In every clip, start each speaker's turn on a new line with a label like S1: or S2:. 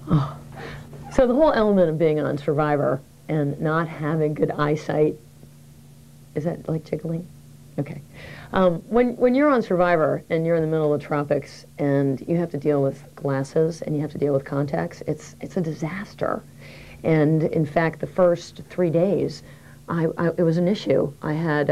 S1: Oh. So the whole element of being on Survivor and not having good eyesight, is that like tickling? Okay. When you're on Survivor and you're in the middle of the tropics and you have to deal with glasses and you have to deal with contacts, it's a disaster. And in fact, the first 3 days, it was an issue. I had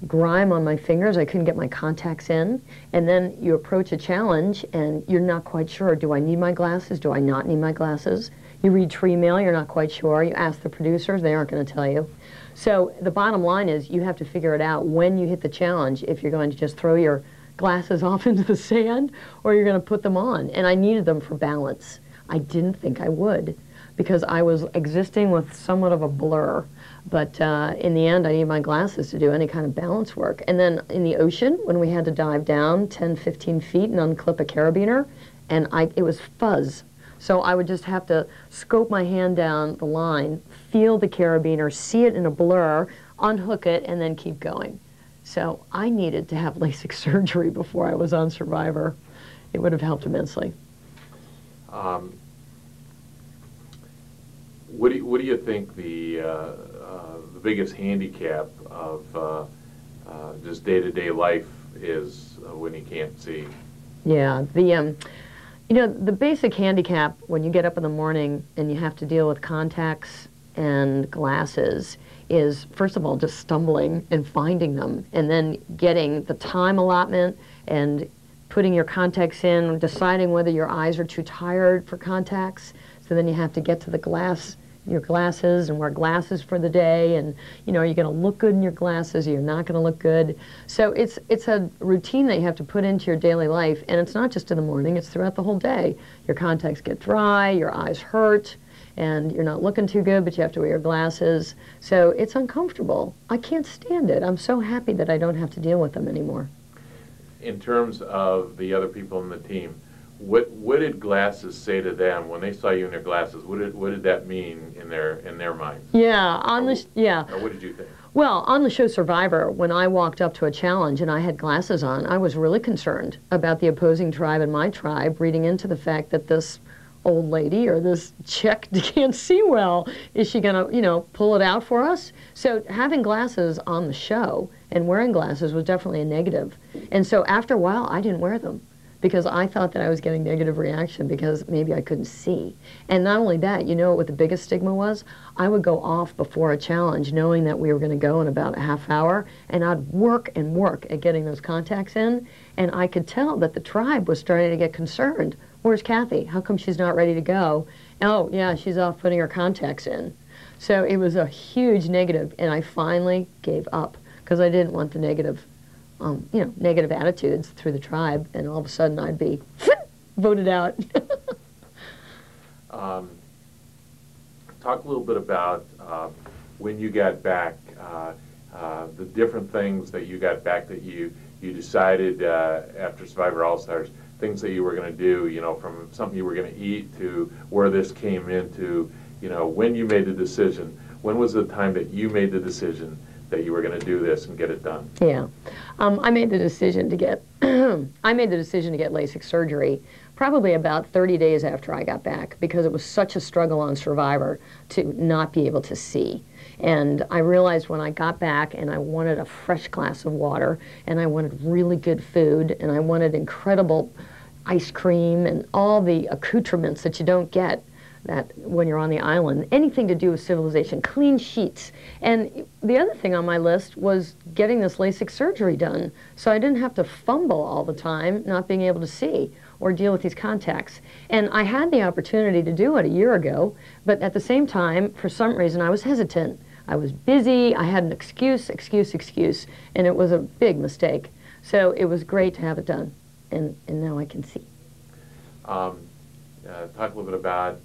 S1: grime on my fingers. I couldn't get my contacts in. And then you approach a challenge and you're not quite sure, do I need my glasses? Do I not need my glasses? You read tree mail, you're not quite sure. You ask the producers, they aren't going to tell you. So the bottom line is you have to figure it out when you hit the challenge if you're going to just throw your glasses off into the sand or you're going to put them on. And I needed them for balance. I didn't think I would because I was existing with somewhat of a blur. But in the end, I needed my glasses to do any kind of balance work. And then in the ocean, when we had to dive down 10, 15 feet and unclip a carabiner, and it was fuzz. So I would just have to scope my hand down the line, feel the carabiner, see it in a blur, unhook it, and then keep going. So I needed to have LASIK surgery before I was on Survivor. It would have helped immensely.
S2: What do you think the biggest handicap of just day-to-day life is when you can't see?
S1: Yeah, you know, the basic handicap when you get up in the morning and you have to deal with contacts and glasses is, first of all, just stumbling and finding them, and then getting the time allotment and putting your contacts in, deciding whether your eyes are too tired for contacts. So then you have to get to your glasses and wear glasses for the day, and you know, are you going to look good in your glasses, or you're not going to look good. So it's a routine that you have to put into your daily life, and it's not just in the morning, it's throughout the whole day. Your contacts get dry, your eyes hurt, and you're not looking too good, but you have to wear your glasses. So it's uncomfortable. I can't stand it. I'm so happy that I don't have to deal with them anymore.
S2: In terms of the other people in the team, what did glasses say to them when they saw you in their glasses? What did that mean in their minds?
S1: Yeah,
S2: Or what did you think?
S1: Well, on the show Survivor, when I walked up to a challenge and I had glasses on, I was really concerned about the opposing tribe and my tribe reading into the fact that this old lady or this chick can't see well. Is she going to, you know, pull it out for us? So having glasses on the show and wearing glasses was definitely a negative. And so after a while, I didn't wear them, because I thought that I was getting negative reaction because maybe I couldn't see. And not only that, you know what the biggest stigma was? I would go off before a challenge knowing that we were going to go in about a half hour, and I'd work and work at getting those contacts in, and I could tell that the tribe was starting to get concerned. Where's Kathy? How come she's not ready to go? Oh, yeah, she's off putting her contacts in. So it was a huge negative, and I finally gave up because I didn't want the negative negative attitudes through the tribe, and all of a sudden I'd be voted out.
S2: Talk a little bit about when you got back, the different things that you got back that you decided after Survivor All-Stars, things that you were going to do, you know, from something you were going to eat to where this came into, you know, when you made the decision. When was the time that you made the decision that you were going to do this and get it done?
S1: Yeah, I made the decision to get LASIK surgery probably about 30 days after I got back, because it was such a struggle on Survivor to not be able to see. And I realized when I got back and I wanted a fresh glass of water, and I wanted really good food, and I wanted incredible ice cream and all the accoutrements that you don't get that when you're on the island, anything to do with civilization, clean sheets. And the other thing on my list was getting this LASIK surgery done, so I didn't have to fumble all the time not being able to see or deal with these contacts. And I had the opportunity to do it a year ago, but at the same time, for some reason, I was hesitant. I was busy, I had an excuse, and it was a big mistake. So it was great to have it done, and now I can see.
S2: Talk a little bit about,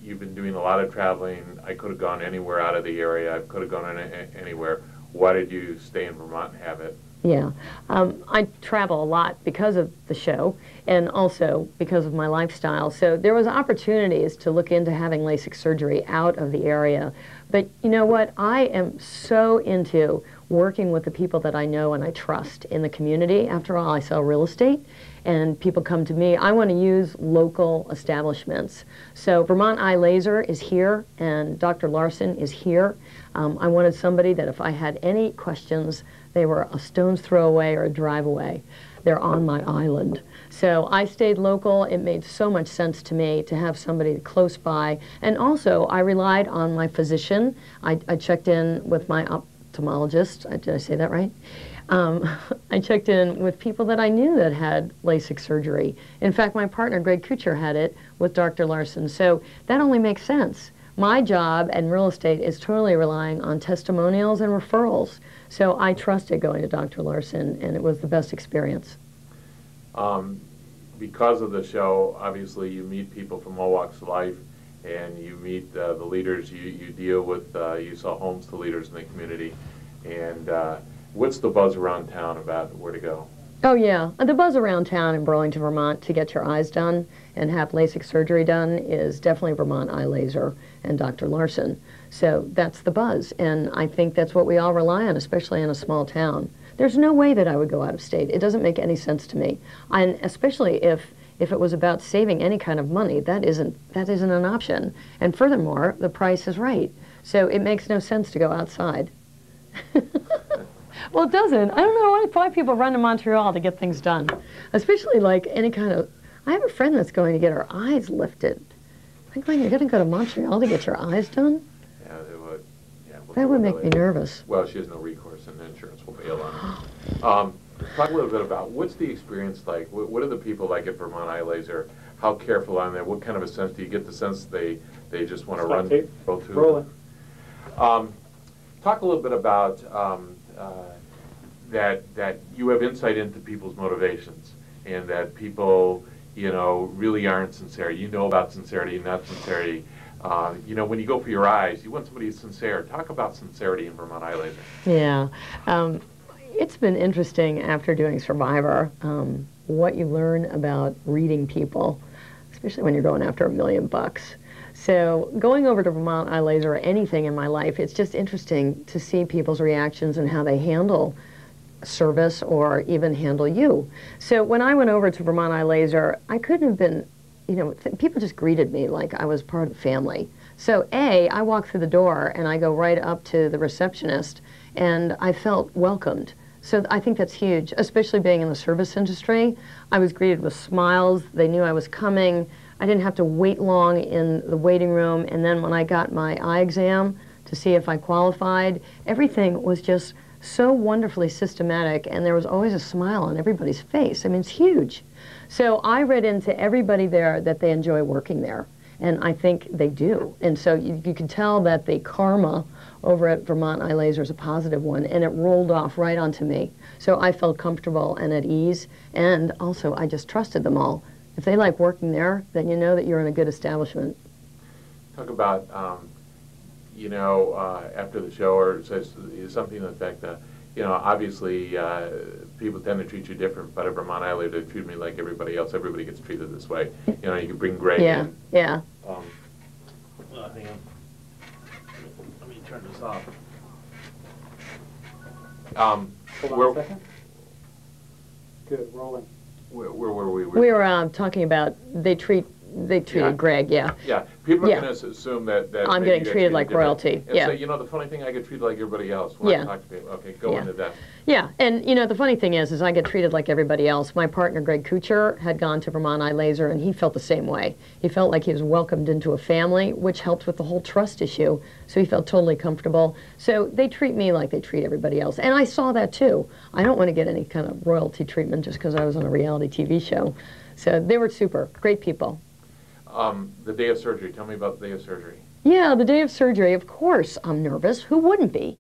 S2: you've been doing a lot of traveling. I could have gone anywhere out of the area. I could have gone anywhere. Why did you stay in Vermont and have it?
S1: Yeah, I travel a lot because of the show and also because of my lifestyle. So there was opportunities to look into having LASIK surgery out of the area. But you know what? I am so into working with the people that I know and I trust in the community. After all, I sell real estate. and people come to me. I want to use local establishments. So Vermont Eye Laser is here, and Dr. Larson is here. I wanted somebody that if I had any questions, they were a stone's throw away or a drive away. They're on my island. So I stayed local. It made so much sense to me to have somebody close by. And also, I relied on my physician. I checked in with my ophthalmologist. Did I say that right? I checked in with people that I knew that had LASIK surgery. In fact, my partner, Greg Kuchar, had it with Dr. Larson. So that only makes sense. My job in real estate is totally relying on testimonials and referrals. So I trusted going to Dr. Larson, and it was the best experience.
S2: Because of the show, obviously you meet people from all walks of life, and you meet the leaders you deal with. You sell homes to leaders in the community. And what's the buzz around town about where to go?
S1: Oh yeah, the buzz around town in Burlington, Vermont to get your eyes done and have LASIK surgery done is definitely Vermont Eye Laser and Dr. Larson. So that's the buzz, and I think that's what we all rely on, especially in a small town. There's no way that I would go out of state. It doesn't make any sense to me, and especially if it was about saving any kind of money, that isn't an option. And furthermore, the price is right, so it makes no sense to go outside. Well, it doesn't. I don't know why people run to Montreal to get things done, especially like any kind of. I have a friend that's going to get her eyes lifted. Like, you're going to go to Montreal to get your eyes done?
S2: Yeah, it would. Yeah,
S1: that would make me nervous.
S2: Well, she has no recourse, and the insurance will bail on her. Talk a little bit about what's the experience like. What are the people like at Vermont Eye Laser? How careful are they? What kind of a sense do you get? The sense they just want to run through?
S3: Rolling.
S2: Talk a little bit about that you have insight into people's motivations, and that people, really aren't sincere. You know about sincerity and not sincerity. When you go for your eyes, you want somebody who's sincere. Talk about sincerity in Vermont Eye Laser.
S1: Yeah. It's been interesting after doing Survivor, what you learn about reading people, especially when you're going after $1 million. So going over to Vermont Eye Laser or anything in my life, it's just interesting to see people's reactions and how they handle service or even handle you. So when I went over to Vermont Eye Laser, I couldn't have been, people just greeted me like I was part of the family. So I walk through the door and I go right up to the receptionist and I felt welcomed. So I think that's huge, especially being in the service industry. I was greeted with smiles. They knew I was coming. I didn't have to wait long in the waiting room. And then when I got my eye exam to see if I qualified, everything was just so wonderfully systematic, and there was always a smile on everybody's face. I mean, it's huge. So I read into everybody there that they enjoy working there, and I think they do. And so you can tell that the karma over at Vermont Eye Laser is a positive one, and it rolled off right onto me. So I felt comfortable and at ease, and also I just trusted them all. If they like working there, then you know that you're in a good establishment.
S2: Talk about after the show, or says something to the effect that, obviously people tend to treat you different, but at Vermont Eye Laser, they treat me like everybody else. Everybody gets treated this way. You can bring Greg in.
S1: Yeah.
S3: Hang on. Let me turn this off. Hold on a second. Good, rolling.
S2: Where were we?
S1: We were talking about they treated Greg, yeah.
S2: Yeah, people are going to assume that
S1: I'm getting treated like royalty.
S2: And so, the funny thing, I get treated like everybody else when I talk to people. Okay, go into that.
S1: Yeah, and the funny thing is I get treated like everybody else. My partner, Greg Kuchar, had gone to Vermont Eye Laser, and he felt the same way. He felt like he was welcomed into a family, which helped with the whole trust issue, so he felt totally comfortable. So they treat me like they treat everybody else, and I saw that too. I don't want to get any kind of royalty treatment just because I was on a reality TV show. So they were super, great people.
S2: The day of surgery, tell me about the day of surgery.
S1: Yeah, the day of surgery, of course I'm nervous. Who wouldn't be?